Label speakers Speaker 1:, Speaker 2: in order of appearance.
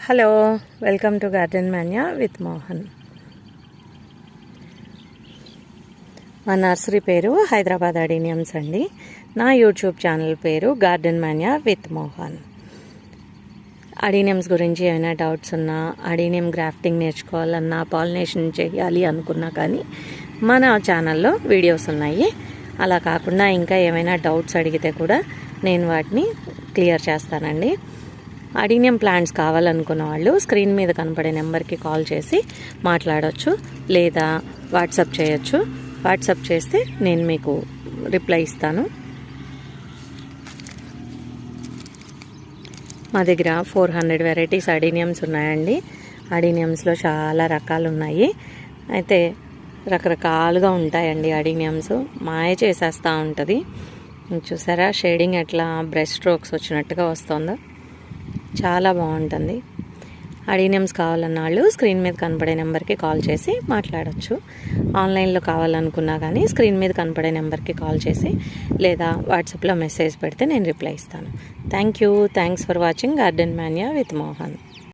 Speaker 1: Hello, welcome to garden Manya with Mohan. మా nursery పేరు Hyderabad adeniums అండి. నా యూట్యూబ్ ఛానల్ పేరు garden Manya with Mohan. Adeniums గురించి ఏమైనా డౌట్స్ ఉన్నా, అడీనియం గ్రాఫ్టింగ్ నేర్చుకోవాలన్నా, పాలినేషన్ చేయాలి అనుకున్నా కానీ మన ఛానల్లో వీడియోస్ ఉన్నాయి. అలా కాకుండా ఇంకా ఏమైనా డౌట్స్ అడిగితే కూడా నేను వాటిని క్లియర్ చేస్తానండి. అడీనియం ప్లాంట్స్ కావాలనుకున్న వాళ్ళు స్క్రీన్ మీద కనపడే నెంబర్కి కాల్ చేసి మాట్లాడవచ్చు, లేదా వాట్సాప్ చేయొచ్చు. వాట్సాప్ చేస్తే నేను మీకు రిప్లై ఇస్తాను. మా దగ్గర 400 వెరైటీస్ అడీనియమ్స్ ఉన్నాయండి. అడీనియమ్స్లో చాలా రకాలు ఉన్నాయి. అయితే రకరకాలుగా ఉంటాయండి అడీనియమ్స్. మాయ చేసేస్తూ ఉంటుంది. చూసారా షేడింగ్ ఎట్లా బ్రష్ స్ట్రోక్స్ వచ్చినట్టుగా వస్తుందో, చాలా బాగుంటుంది. అడీనియమ్స్ కావాలన్న వాళ్ళు స్క్రీన్ మీద కనపడే నెంబర్కి కాల్ చేసి మాట్లాడచ్చు. ఆన్లైన్లో కావాలనుకున్నా కానీ స్క్రీన్ మీద కనపడే నెంబర్కి కాల్ చేసి లేదా వాట్సాప్లో మెసేజ్ పెడితే నేను రిప్లై ఇస్తాను. Thanks for watching garden Manya with Mohan.